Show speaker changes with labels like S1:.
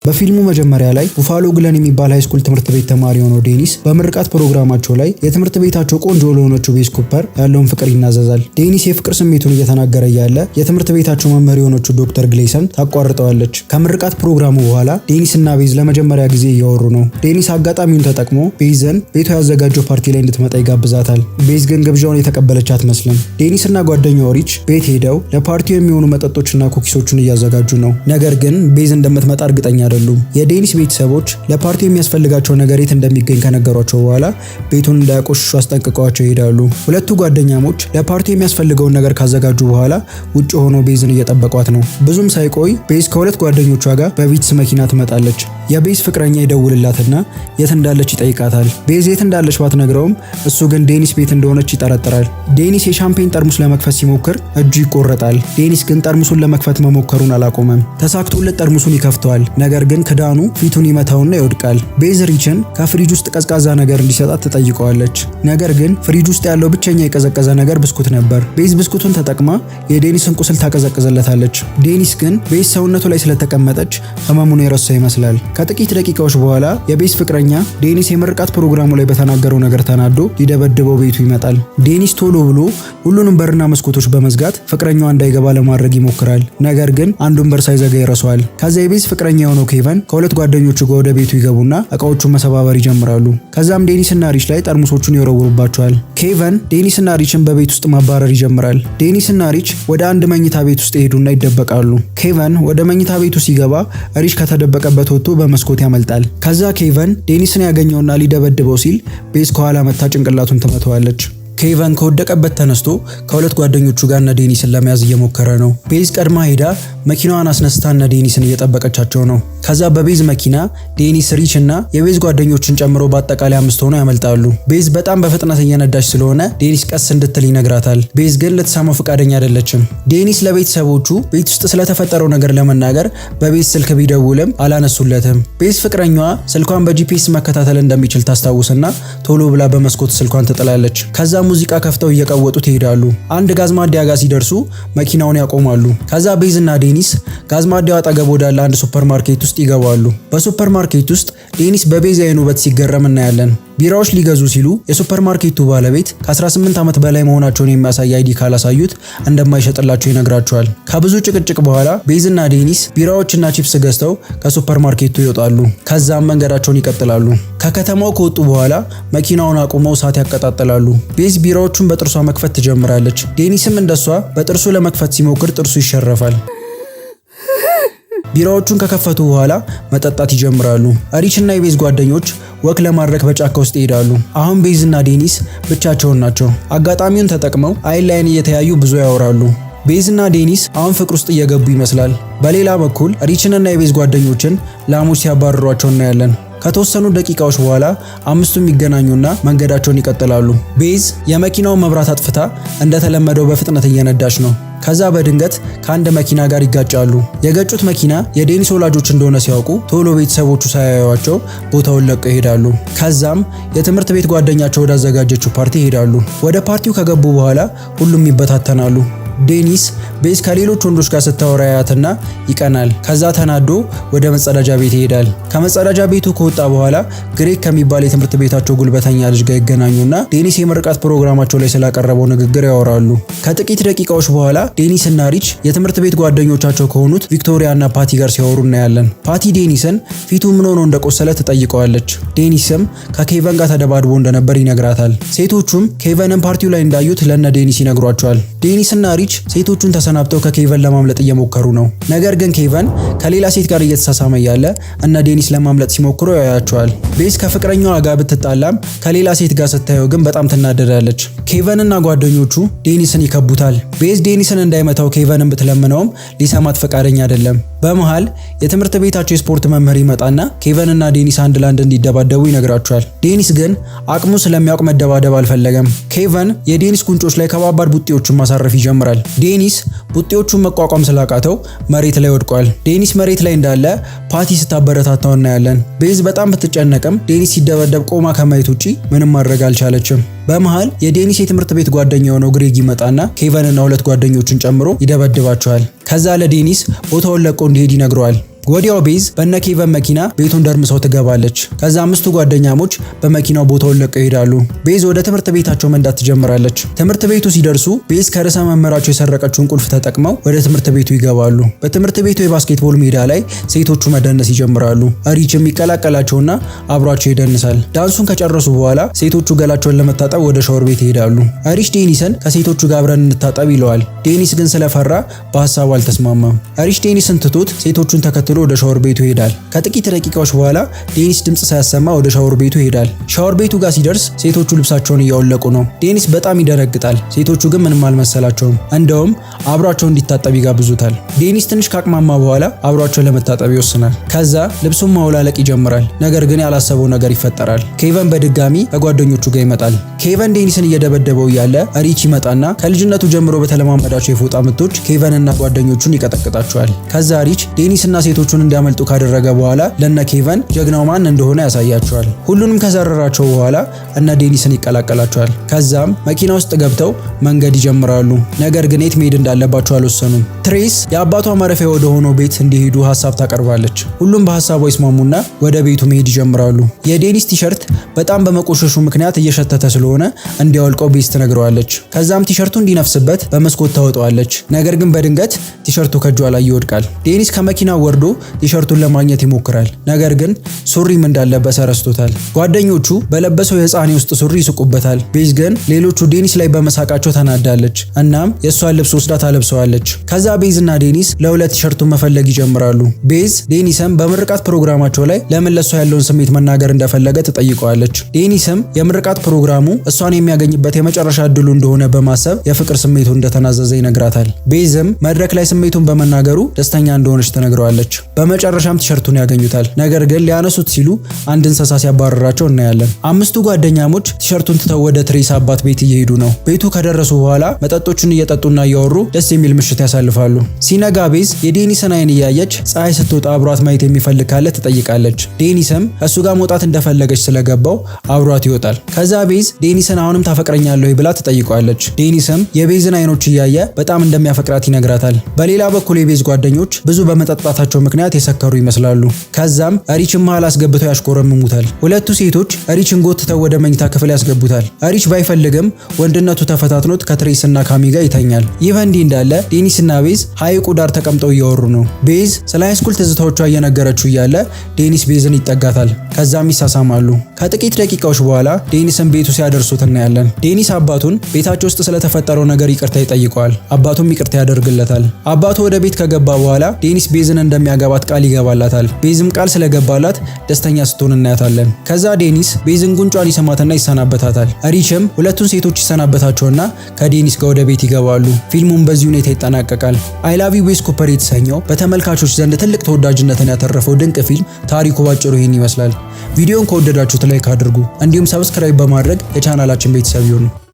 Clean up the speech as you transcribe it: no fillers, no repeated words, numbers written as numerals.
S1: በፊልሙ መጀመሪያ ላይ ቡፋሎ ግለን የሚባል ሃይስኩል ትምህርት ቤት ተማሪ የሆነው ዴኒስ በምርቃት ፕሮግራማቸው ላይ የትምህርት ቤታቸው ቆንጆ ለሆነችው ቤዝ ኩፐር ያለውን ፍቅር ይናዘዛል። ዴኒስ የፍቅር ስሜቱን እየተናገረ እያለ የትምህርት ቤታቸው መምህር የሆነችው ዶክተር ግሌሰን ታቋርጠዋለች። ከምርቃት ፕሮግራሙ በኋላ ዴኒስ እና ቤዝ ለመጀመሪያ ጊዜ እያወሩ ነው። ዴኒስ አጋጣሚውን ተጠቅሞ ቤዝን ቤቱ ያዘጋጀው ፓርቲ ላይ እንድትመጣ ይጋብዛታል። ቤዝ ግን ግብዣውን የተቀበለች አትመስልም። ዴኒስ እና ጓደኛው ሪች ቤት ሄደው ለፓርቲው የሚሆኑ መጠጦችና ኩኪሶችን እያዘጋጁ ነው። ነገር ግን ቤዝ እንደምትመጣ እርግጠኛ አይደሉም። የዴኒስ ቤተሰቦች ለፓርቲው የሚያስፈልጋቸው ነገር የት እንደሚገኝ ከነገሯቸው በኋላ ቤቱን እንዳያቆሽሹ አስጠንቅቀዋቸው ይሄዳሉ። ሁለቱ ጓደኛሞች ለፓርቲው የሚያስፈልገውን ነገር ካዘጋጁ በኋላ ውጭ ሆኖ ቤዝን እየጠበቋት ነው። ብዙም ሳይቆይ ቤዝ ከሁለት ጓደኞቿ ጋር በቪትስ መኪና ትመጣለች። የቤዝ ፍቅረኛ ይደውልላትና የት እንዳለች ይጠይቃታል። ቤዝ የት እንዳለች ባትነግረውም እሱ ግን ዴኒስ ቤት እንደሆነች ይጠረጥራል። ዴኒስ የሻምፔን ጠርሙስ ለመክፈት ሲሞክር እጁ ይቆረጣል። ዴኒስ ግን ጠርሙሱን ለመክፈት መሞከሩን አላቆመም። ተሳክቶለት ጠርሙሱን ይከፍተዋል። ነገር ግን ክዳኑ ፊቱን ይመታውና ይወድቃል። ቤዝ ሪችን ከፍሪጅ ውስጥ ቀዝቃዛ ነገር እንዲሰጣት ትጠይቀዋለች። ነገር ግን ፍሪጅ ውስጥ ያለው ብቸኛ የቀዘቀዘ ነገር ብስኩት ነበር። ቤዝ ብስኩቱን ተጠቅማ የዴኒስን ቁስል ታቀዘቅዝለታለች። ዴኒስ ግን ቤዝ ሰውነቱ ላይ ስለተቀመጠች ህመሙን የረሳ ይመስላል። ከጥቂት ደቂቃዎች በኋላ የቤዝ ፍቅረኛ ዴኒስ የምርቃት ፕሮግራሙ ላይ በተናገረው ነገር ተናዶ ሊደበድበው ቤቱ ይመጣል። ዴኒስ ቶሎ ብሎ ሁሉንም በርና መስኮቶች በመዝጋት ፍቅረኛዋ እንዳይገባ ለማድረግ ይሞክራል። ነገር ግን አንዱን በር ሳይዘጋ ይረሳዋል። ከዛ የቤዝ ፍቅረኛ የሆነው ኬቨን ከሁለት ጓደኞቹ ጋር ወደ ቤቱ ይገቡና እቃዎቹን መሰባበር ይጀምራሉ። ከዛም ዴኒስ እና ሪች ላይ ጠርሙሶቹን ይወረውሩባቸዋል። ኬቨን ዴኒስ እና ሪችን በቤት ውስጥ ማባረር ይጀምራል። ዴኒስ እና ሪች ወደ አንድ መኝታ ቤት ውስጥ ይሄዱና ይደበቃሉ። ኬቨን ወደ መኝታ ቤቱ ሲገባ ሪች ከተደበቀበት ወጥቶ በመስኮት ያመልጣል። ከዛ ኬቨን ዴኒስን ያገኘውና ሊደበድበው ሲል ቤዝ ከኋላ መታ ጭንቅላቱን ትመታዋለች። ኬቨን ከወደቀበት ተነስቶ ከሁለት ጓደኞቹ ጋር እነ ዴኒስን ለመያዝ እየሞከረ ነው። ቤዝ ቀድማ ሄዳ መኪናዋን አስነስታ እነ ዴኒስን እየጠበቀቻቸው ነው። ከዛ በቤዝ መኪና ዴኒስ፣ ሪች እና የቤዝ ጓደኞችን ጨምሮ በአጠቃላይ 5 ሆነው ያመልጣሉ። ቤዝ በጣም በፍጥነት እየነዳች ስለሆነ ዴኒስ ቀስ እንድትል ይነግራታል። ቤዝ ግን ልትሰማው ፈቃደኛ አይደለችም። ዴኒስ ለቤተሰቦቹ ቤት ውስጥ ስለተፈጠረው ነገር ለመናገር በቤዝ ስልክ ቢደውልም አላነሱለትም። ቤዝ ፍቅረኛዋ ስልኳን በጂፒኤስ መከታተል እንደሚችል ታስታውስና ቶሎ ብላ በመስኮት ስልኳን ትጥላለች። ከዛ ሙዚቃ ከፍተው እየቀወጡ ይሄዳሉ። አንድ ጋዝ ማደያ ጋር ሲደርሱ መኪናውን ያቆማሉ። ከዛ ቤዝ እና ዴኒስ ጋዝ ማደያው አጠገብ ወዳለ አንድ ሱፐርማርኬት ውስጥ ይገባሉ። በሱፐርማርኬት ውስጥ ዴኒስ በቤዝ አይን ውበት ሲገረም እናያለን። ቢራዎች ሊገዙ ሲሉ የሱፐርማርኬቱ ባለቤት ከ18 ዓመት በላይ መሆናቸውን የሚያሳይ አይዲ ካላሳዩት እንደማይሸጥላቸው ይነግራቸዋል። ከብዙ ጭቅጭቅ በኋላ ቤዝ እና ዴኒስ ቢራዎችና ቺፕስ ገዝተው ከሱፐርማርኬቱ ይወጣሉ። ከዛም መንገዳቸውን ይቀጥላሉ። ከከተማው ከወጡ በኋላ መኪናውን አቁመው እሳት ያቀጣጥላሉ። ቤዝ ቢራዎቹን በጥርሷ መክፈት ትጀምራለች። ዴኒስም እንደሷ በጥርሱ ለመክፈት ሲሞክር ጥርሱ ይሸረፋል። ቢራዎቹን ከከፈቱ በኋላ መጠጣት ይጀምራሉ። ሪች እና የቤዝ ጓደኞች ወክ ለማድረግ በጫካ ውስጥ ይሄዳሉ። አሁን ቤዝ እና ዴኒስ ብቻቸውን ናቸው። አጋጣሚውን ተጠቅመው አይን ላይን እየተያዩ ብዙ ያወራሉ። ቤዝ እና ዴኒስ አሁን ፍቅር ውስጥ እየገቡ ይመስላል። በሌላ በኩል ሪችን እና የቤዝ ጓደኞችን ላሞች ሲያባርሯቸው እናያለን። ከተወሰኑ ደቂቃዎች በኋላ አምስቱም ይገናኙና መንገዳቸውን ይቀጥላሉ። ቤዝ የመኪናውን መብራት አጥፍታ እንደተለመደው በፍጥነት እየነዳች ነው። ከዛ በድንገት ከአንድ መኪና ጋር ይጋጫሉ። የገጩት መኪና የዴኒስ ወላጆች እንደሆነ ሲያውቁ ቶሎ ቤተሰቦቹ ሳያዩዋቸው ቦታውን ለቀው ይሄዳሉ። ከዛም የትምህርት ቤት ጓደኛቸው ወዳዘጋጀችው ፓርቲ ይሄዳሉ። ወደ ፓርቲው ከገቡ በኋላ ሁሉም ይበታተናሉ። ዴኒስ ቤዝ ከሌሎች ወንዶች ጋር ስታወራ ያያትና ይቀናል። ከዛ ተናዶ ወደ መጸዳጃ ቤት ይሄዳል። ከመጸዳጃ ቤቱ ከወጣ በኋላ ግሬግ ከሚባል የትምህርት ቤታቸው ጉልበተኛ ልጅ ጋር ይገናኙና ዴኒስ የምርቃት ፕሮግራማቸው ላይ ስላቀረበው ንግግር ያወራሉ። ከጥቂት ደቂቃዎች በኋላ ዴኒስ እና ሪች የትምህርት ቤት ጓደኞቻቸው ከሆኑት ቪክቶሪያ እና ፓቲ ጋር ሲያወሩ እናያለን። ፓቲ ዴኒስን ፊቱ ምን ሆኖ እንደቆሰለ ትጠይቀዋለች። ዴኒስም ከኬቨን ጋር ተደባድቦ እንደነበር ይነግራታል። ሴቶቹም ኬቨንን ፓርቲው ላይ እንዳዩት ለነ ዴኒስ ይነግሯቸዋል። ዴኒስ እና ሪች ሴቶቹን ተሰናብተው ከኬቨን ለማምለጥ እየሞከሩ ነው። ነገር ግን ኬቨን ከሌላ ሴት ጋር እየተሳሳመ ያለ እነ ዴኒስ ለማምለጥ ሲሞክሩ ያያቸዋል። ቤዝ ከፍቅረኛዋ ጋር ብትጣላም ከሌላ ሴት ጋር ስታየው ግን በጣም ትናደዳለች። ኬቨን እና ጓደኞቹ ዴኒስን ይከቡታል። ቤዝ ዴኒስን እንዳይመታው ኬቨንን ብትለምነውም ሊሰማት ፈቃደኛ አይደለም። በመሃል የትምህርት ቤታቸው የስፖርት መምህር ይመጣና ኬቨን እና ዴኒስ አንድ ላንድ እንዲደባደቡ ይነግራቸዋል። ዴኒስ ግን አቅሙ ስለሚያውቅ መደባደብ አልፈለገም። ኬቨን የዴኒስ ጉንጮች ላይ ከባባድ ቡጤዎችን ማሳረፍ ይጀምራል። ዴኒስ ቡጤዎቹን መቋቋም ስላቃተው መሬት ላይ ወድቋል። ዴኒስ መሬት ላይ እንዳለ ፓቲ ስታበረታታው እናያለን። ቤዝ በጣም ብትጨነቅም ዴኒስ ሲደበደብ ቆማ ከማየት ውጪ ምንም ማድረግ አልቻለችም። በመሃል የዴኒስ የትምህርት ቤት ጓደኛ የሆነው ግሬግ ይመጣና ኬቨን እና ሁለት ጓደኞቹን ጨምሮ ይደበድባቸዋል። ከዛ ለዴኒስ ቦታውን ለቆ እንዲሄድ ይነግረዋል። ወዲያው ቤዝ በነ ኬቨን መኪና ቤቱን ደርምሰው ትገባለች። ከዛ አምስቱ ጓደኛሞች በመኪናው ቦታውን ለቀው ይሄዳሉ። ቤዝ ወደ ትምህርት ቤታቸው መንዳት ትጀምራለች። ትምህርት ቤቱ ሲደርሱ ቤዝ ከርዕሰ መምህራቸው የሰረቀችውን ቁልፍ ተጠቅመው ወደ ትምህርት ቤቱ ይገባሉ። በትምህርት ቤቱ የባስኬትቦል ሜዳ ላይ ሴቶቹ መደነስ ይጀምራሉ። ሪችም ይቀላቀላቸውና አብሯቸው ይደንሳል። ዳንሱን ከጨረሱ በኋላ ሴቶቹ ገላቸውን ለመታጠብ ወደ ሻወር ቤት ይሄዳሉ። ሪች ዴኒስን ከሴቶቹ ጋር አብረን እንታጠብ ይለዋል። ዴኒስ ግን ስለፈራ በሐሳቡ አልተስማማም። ሪች ዴኒስን ትቶት ሴቶቹን ተከትሎ ወደ ሻወር ቤቱ ይሄዳል። ከጥቂት ደቂቃዎች በኋላ ዴኒስ ድምጽ ሳያሰማ ወደ ሻወር ቤቱ ይሄዳል። ሻወር ቤቱ ጋር ሲደርስ ሴቶቹ ልብሳቸውን እያወለቁ ነው። ዴኒስ በጣም ይደነግጣል። ሴቶቹ ግን ምንም አልመሰላቸውም። እንደውም አብሯቸው እንዲታጠብ ይጋብዙታል። ዴኒስ ትንሽ ካቅማማ በኋላ አብሯቸው ለመታጠብ ይወስናል። ከዛ ልብሱን ማውላለቅ ይጀምራል። ነገር ግን ያላሰበው ነገር ይፈጠራል። ኬቨን በድጋሚ ከጓደኞቹ ጋር ይመጣል። ኬቨን ዴኒስን እየደበደበው እያለ ሪች ይመጣና ከልጅነቱ ጀምሮ በተለማመዳቸው የፎጣ ምቶች ኬቨንና ጓደኞቹን ይቀጠቅጣቸዋል። ከዛ ሪች ዴኒስና ሴቶቹን እንዲያመልጡ ካደረገ በኋላ ለነ ኬቨን ጀግናው ማን እንደሆነ ያሳያቸዋል። ሁሉንም ከዘረራቸው በኋላ እነ ዴኒስን ይቀላቀላቸዋል። ከዛም መኪና ውስጥ ገብተው መንገድ ይጀምራሉ። ነገር ግን የት መሄድ እንዳለባቸው አልወሰኑም። ትሬስ የአባቷ ማረፊያ ወደ ሆነው ቤት እንዲሄዱ ሀሳብ ታቀርባለች። ሁሉም በሀሳቧ ይስማሙና ወደ ቤቱ መሄድ ይጀምራሉ። የዴኒስ ቲሸርት በጣም በመቆሸሹ ምክንያት እየሸተተ ስለሆነ እንዲያወልቀው ቤዝ ትነግረዋለች። ከዛም ቲሸርቱ እንዲነፍስበት በመስኮት ታወጣዋለች። ነገር ግን በድንገት ቲሸርቱ ከእጇ ላይ ይወድቃል። ዴኒስ ከመኪናው ወርዶ ቲሸርቱን ለማግኘት ይሞክራል። ነገር ግን ሱሪም እንዳለበሰ ረስቶታል። ጓደኞቹ በለበሰው የህፃኔ ውስጥ ሱሪ ይስቁበታል። ቤዝ ግን ሌሎቹ ዴኒስ ላይ በመሳቃቸው ተናዳለች። እናም የእሷን ልብስ ወስዳ ታለብሰዋለች። ከዛ ቤዝ እና ዴኒስ ለሁለት ቲሸርቱን መፈለግ ይጀምራሉ። ቤዝ ዴኒስም በምርቃት ፕሮግራማቸው ላይ ለምን ለሷ ያለውን ስሜት መናገር እንደፈለገ ትጠይቀዋለች። ዴኒስም የምርቃት ፕሮግራሙ እሷን የሚያገኝበት የመጨረሻ እድሉ እንደሆነ በማሰብ የፍቅር ስሜቱን እንደተናዘዘ ይነግራታል። ቤዝም መድረክ ላይ ስሜቱን በመናገሩ ደስተኛ እንደሆነች ትነግረዋለች። በመጨረሻም ቲሸርቱን ያገኙታል። ነገር ግን ሊያነሱት ሲሉ አንድ እንስሳ ሲያባረራቸው እናያለን። አምስቱ ጓደኛሞች ቲሸርቱን ትተው ወደ ትሬስ አባት ቤት እየሄዱ ነው። ቤቱ ከደረሱ በኋላ መጠጦቹን እየጠጡና እያወሩ ደስ የሚል ምሽት ያሳልፋሉ። ሲነጋ ቤዝ የዴኒስን አይን እያየች ፀሐይ ስትወጣ አብሯት ማየት የሚፈልግ ካለ ትጠይቃለች። ዴኒስም እሱ ጋር መውጣት እንደፈለገች ስለገባው አብሯት ይወጣል። ከዛ ቤዝ ዴኒስን አሁንም ታፈቅረኛለህ ብላ ትጠይቀዋለች። ዴኒስም የቤዝን አይኖች እያየ በጣም እንደሚያፈቅራት ይነግራታል። በሌላ በኩል የቤዝ ጓደኞች ብዙ በመጠጣታቸው ምክንያት የሰከሩ ይመስላሉ። ከዛም ሪችን መሃል አስገብተው ያሽኮረምሙታል። ሁለቱ ሴቶች ሪችን ጎትተው ወደ መኝታ ክፍል ያስገቡታል። ሪች ባይፈልግም ወንድነቱ ተፈታትኖት ከትሬስና ካሚ ጋር ይተኛል። ይህ በእንዲህ እንዳለ ዴኒስና ቤዝ ሐይቁ ዳር ተቀምጠው እያወሩ ነው። ቤዝ ስለ ሃይስኩል ትዝታዎቿ እየነገረችው እያለ ዴኒስ ቤዝን ይጠጋታል። ከዛም ይሳሳማሉ። ከጥቂት ደቂቃዎች በኋላ ዴኒስን ቤቱ ሲያደርሱት እናያለን። ዴኒስ አባቱን ቤታቸው ውስጥ ስለተፈጠረው ነገር ይቅርታ ይጠይቀዋል። አባቱም ይቅርታ ያደርግለታል። አባቱ ወደ ቤት ከገባ በኋላ ዴኒስ ቤዝን እንደሚያገባት ቃል ይገባላታል። ቤዝም ቃል ስለገባላት ደስተኛ ስትሆን እናያታለን። ከዛ ዴኒስ ቤዝን ጉንጯን ይሰማትና ይሰናበታታል። ሪችም ሁለቱን ሴቶች ይሰናበታቸውና ከዴኒስ ጋር ወደ ቤት ይገባሉ። ፊልሙም በዚህ ሁኔታ ይጠናቀቃል። አይ ላቭ ዩ ቤዝ ኩፐር የተሰኘው በተመልካቾች ዘንድ ትልቅ ተወዳጅነትን ያተረፈው ድንቅ ፊልም ታሪኩ ባጭሩ ይህን ይመስላል። ቪዲዮን ከወደዳችሁት ላይክ አድርጉ፣ እንዲሁም ሰብስክራይብ በማድረግ የቻናላችን ቤተሰብ ይሁኑ።